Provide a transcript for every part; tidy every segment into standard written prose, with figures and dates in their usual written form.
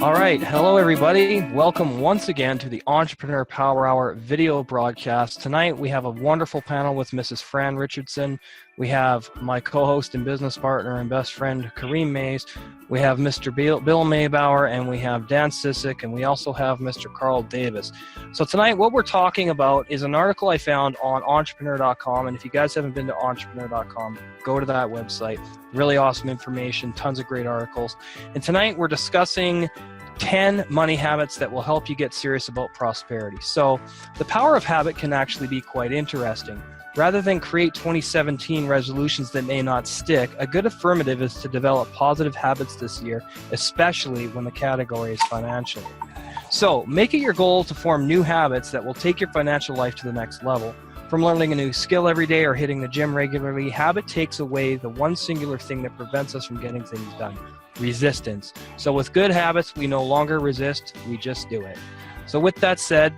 All right. Hello, everybody. Welcome once again to the Entrepreneur Power Hour video broadcast. Tonight, we have a wonderful panel with Mrs. Fran Richardson. We have my co-host and business partner and best friend, Kareem Mays. We have Mr. Bill Maybauer, and we have Dan Sissick, and we also have Mr. Carl Davis. So tonight, what we're talking about is an article I found on entrepreneur.com. And if you guys haven't been to entrepreneur.com, go to that website. Really awesome information, tons of great articles. And tonight, we're discussing 10 money habits that will help you get serious about prosperity. So the power of habit can actually be quite interesting. Rather than create 2017 resolutions that may not stick, a good affirmative is to develop positive habits this year, especially when the category is financial. So make it your goal to form new habits that will take your financial life to the next level. From learning a new skill every day or hitting the gym regularly, habit takes away the one singular thing that prevents us from getting things done: resistance. So with good habits, we no longer resist, we just do it. So with that said,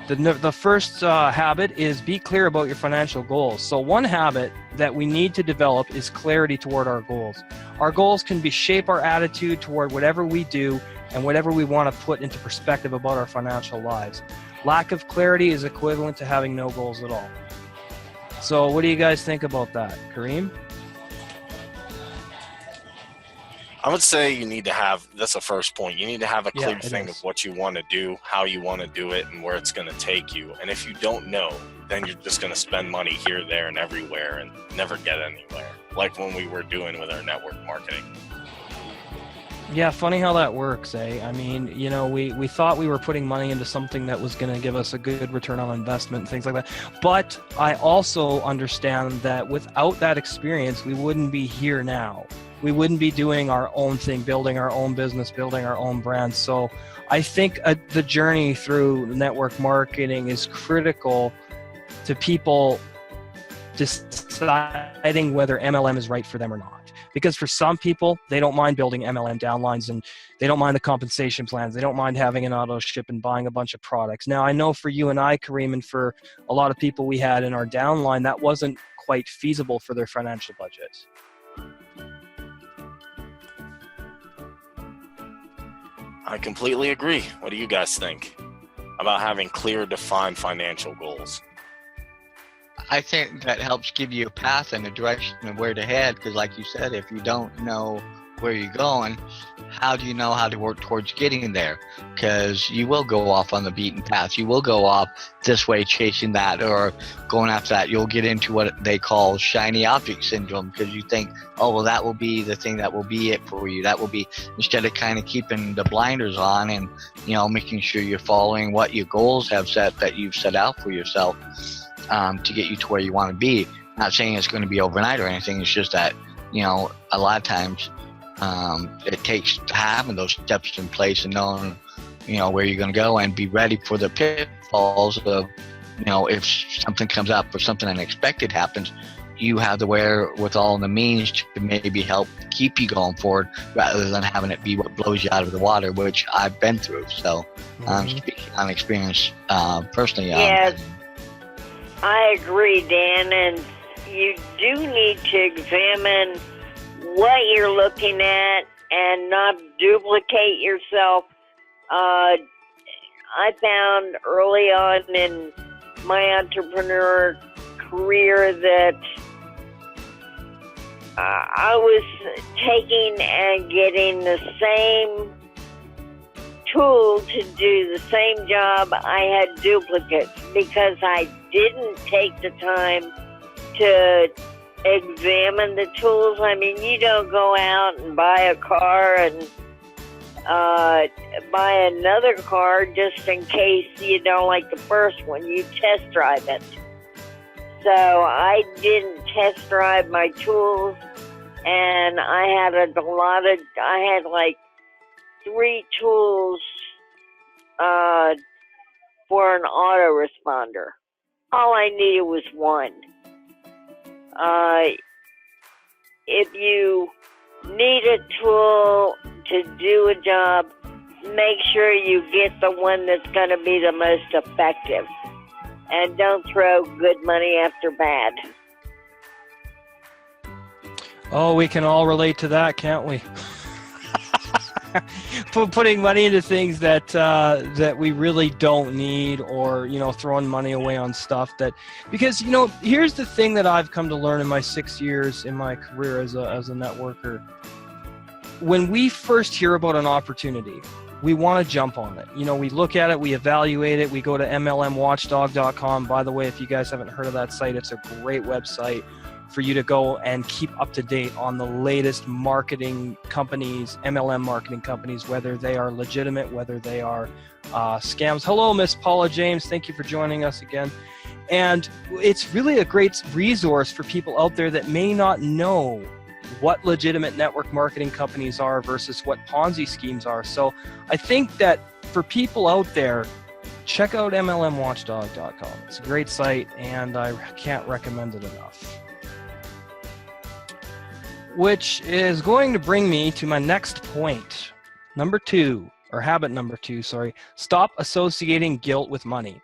the first habit is be clear about your financial goals. So one habit that we need to develop is clarity toward our goals. Our goals can shape our attitude toward whatever we do and whatever we want to put into perspective about our financial lives. Lack of clarity is equivalent to having no goals at all. So what do you guys think about that? Kareem? I would say you need to have, that's the first point, you need to have a clear thing of what you want to do, how you want to do it, and where it's going to take you. And if you don't know, then you're just going to spend money here, there, and everywhere and never get anywhere, like when we were doing with our network marketing. Yeah, funny how that works, eh? I mean, you know, we thought we were putting money into something that was going to give us a good return on investment and things like that. But I also understand that without that experience, we wouldn't be here now. We wouldn't be doing our own thing, building our own business, building our own brand. So I think the journey through network marketing is critical to people deciding whether MLM is right for them or not. Because for some people, they don't mind building MLM downlines, and they don't mind the compensation plans. They don't mind having an auto ship and buying a bunch of products. Now, I know for you and I, Kareem, and for a lot of people we had in our downline, that wasn't quite feasible for their financial budget. I completely agree. What do you guys think about having clear, defined financial goals? I think that helps give you a path and a direction of where to head, because like you said, if you don't know where you're going, how do you know how to work towards getting there? Because you will go off on the beaten path. You will go off this way chasing that or going after that. You'll get into what they call shiny object syndrome, because you think, oh, well, that will be the thing that will be it for you. That will be, instead of kind of keeping the blinders on and, you know, making sure you're following what your goals have set that you've set out for yourself to get you to where you want to be. Not saying it's going to be overnight or anything. It's just that, you know, a lot of times it takes having those steps in place and knowing, you know, where you're going to go and be ready for the pitfalls of, you know, if something comes up or something unexpected happens, you have the wherewithal and the means to maybe help keep you going forward rather than having it be what blows you out of the water, which I've been through. So speaking on experience personally. Yes, I agree, Dan, and you do need to examine what you're looking at and not duplicate yourself. I found early on in my entrepreneur career that I was taking and getting the same tool to do the same job. I had duplicates because I didn't take the time to examine the tools. I mean, you don't go out and buy a car and buy another car just in case you don't like the first one. You test drive it. So I didn't test drive my tools, and I had like 3 tools for an autoresponder. All I needed was one. If you need a tool to do a job, make sure you get the one that's going to be the most effective. And don't throw good money after bad. Oh, we can all relate to that, can't we? putting money into things that that we really don't need, or throwing money away on stuff that, because here's the thing that I've come to learn in my 6 years in my career as a networker. When we first hear about an opportunity, we want to jump on it. We look at it, we evaluate it, we go to mlmwatchdog.com. By the way, if you guys haven't heard of that site, it's a great website for you to go and keep up to date on the latest marketing companies, MLM marketing companies, whether they are legitimate, whether they are scams. Hello, Miss Paula James. Thank you for joining us again. And it's really a great resource for people out there that may not know what legitimate network marketing companies are versus what Ponzi schemes are. So I think that for people out there, check out mlmwatchdog.com. It's a great site, and I can't recommend it enough. Which is going to bring me to my next point. Habit number two, stop associating guilt with money.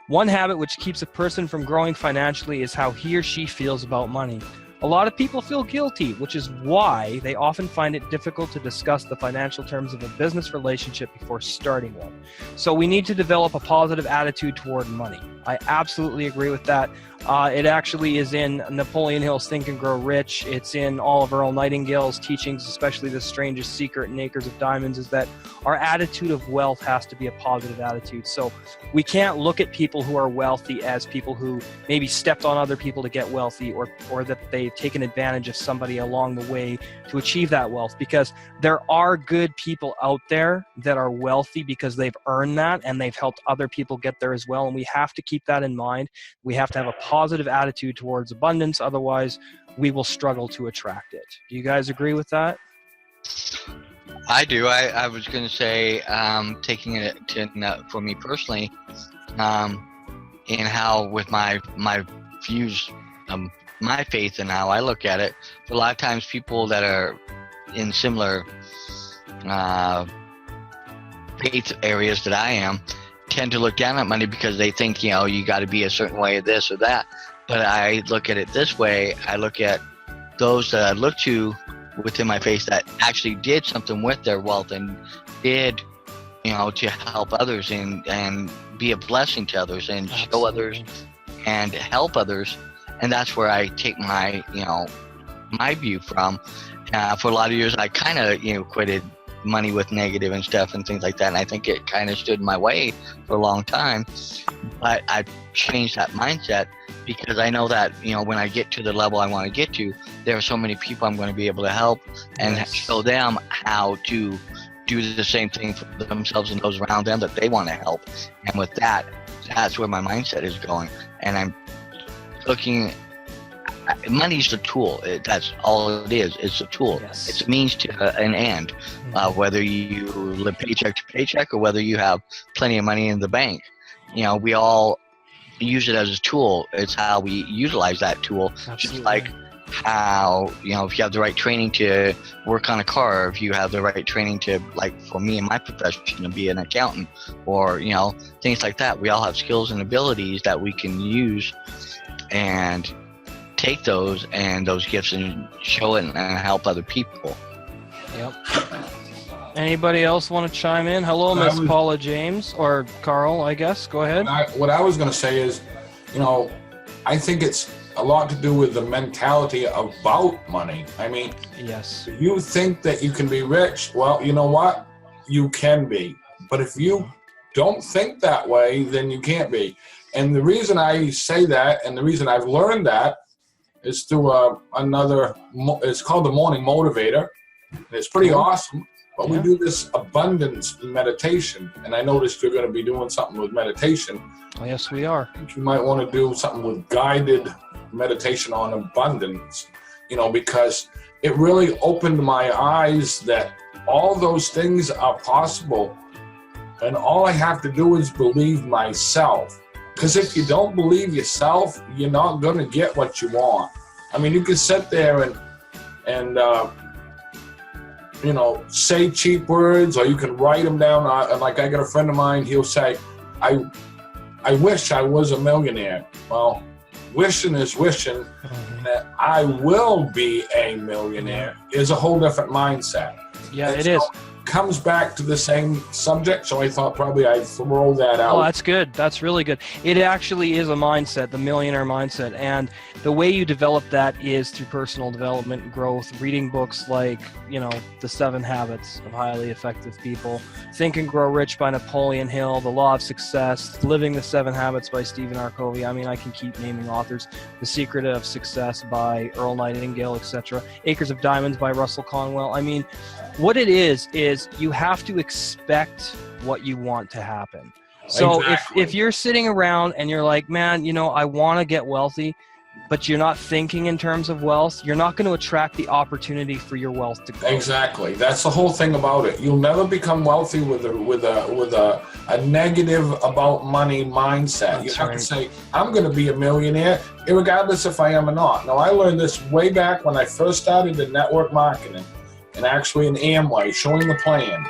One habit which keeps a person from growing financially is how he or she feels about money. A lot of people feel guilty, which is why they often find it difficult to discuss the financial terms of a business relationship before starting one. So we need to develop a positive attitude toward money. I absolutely agree with that. It actually is in Napoleon Hill's Think and Grow Rich. It's in Oliver Earl Nightingale's teachings, especially The Strangest Secret and Acres of Diamonds, is that our attitude of wealth has to be a positive attitude. So we can't look at people who are wealthy as people who maybe stepped on other people to get wealthy, or that they've taken advantage of somebody along the way to achieve that wealth, because there are good people out there that are wealthy because they've earned that and they've helped other people get there as well. And we have to keep that in mind. We have to have a positive attitude towards abundance. Otherwise, we will struggle to attract it. Do you guys agree with that? I do. I was going to say, taking it to, for me personally, in how with my views, my faith and how I look at it, a lot of times people that are in similar faith areas that I am tend to look down at money because they think, you got to be a certain way of this or that. But I look at it this way. I look at those that I look to within my faith that actually did something with their wealth and did, to help others and be a blessing to others and show others and help others. And that's where I take my, my view from. For a lot of years, I kind of, equated money with negative and stuff and things like that. And I think it kind of stood in my way for a long time. But I changed that mindset because I know that, when I get to the level I want to get to, there are so many people I'm going to be able to help and show them how to do the same thing for themselves and those around them that they want to help. And with that, that's where my mindset is going. And I'm looking, money's a tool. That's all it is. It's a tool. Yes. It's a means to an end. Whether you live paycheck to paycheck or whether you have plenty of money in the bank, we all use it as a tool. It's how we utilize that tool. Absolutely. Just like how, if you have the right training to work on a car, if you have the right training to, like for me in my profession, to be an accountant, or, things like that. We all have skills and abilities that we can use and take those gifts and show it and help other people. Yep. Anybody else want to chime in? Hello, Miss Paula James, or Carl, I guess. Go ahead. What I was going to say is, I think it's a lot to do with the mentality about money. I mean, yes. If you think that you can be rich, well, you know what? You can be. But if you don't think that way, then you can't be. And the reason I say that, and the reason I've learned that, is through it's called the Morning Motivator. It's pretty awesome. But we do this abundance meditation, and I noticed you're going to be doing something with meditation. Oh, yes, we are. I think you might want to do something with guided meditation on abundance, because it really opened my eyes that all those things are possible, and all I have to do is believe myself. Because if you don't believe yourself, you're not going to get what you want. I mean, you can sit there and say cheap words, or you can write them down. Like I got a friend of mine, he'll say, I wish I was a millionaire. Well, wishing is wishing. That I will be a millionaire is a whole different mindset. Yeah, and it is. comes back to the same subject, so I thought probably I'd throw that out. Oh, that's good. That's really good. It actually is a mindset, the millionaire mindset. And the way you develop that is through personal development and growth, reading books like, The 7 Habits of Highly Effective People, Think and Grow Rich by Napoleon Hill, The Law of Success, Living the 7 Habits by Stephen R. Covey. I mean, I can keep naming authors. The Secret of Success by Earl Nightingale, etc. Acres of Diamonds by Russell Conwell. I mean, what it is you have to expect what you want to happen. So Exactly. if you're sitting around and you're like, man, I want to get wealthy, but you're not thinking in terms of wealth, you're not going to attract the opportunity for your wealth to grow. Exactly. That's the whole thing about it. You'll never become wealthy with a negative about money mindset. You have to say, I'm going to be a millionaire, regardless if I am or not. Now, I learned this way back when I first started in network marketing and actually in Amway, showing the plan.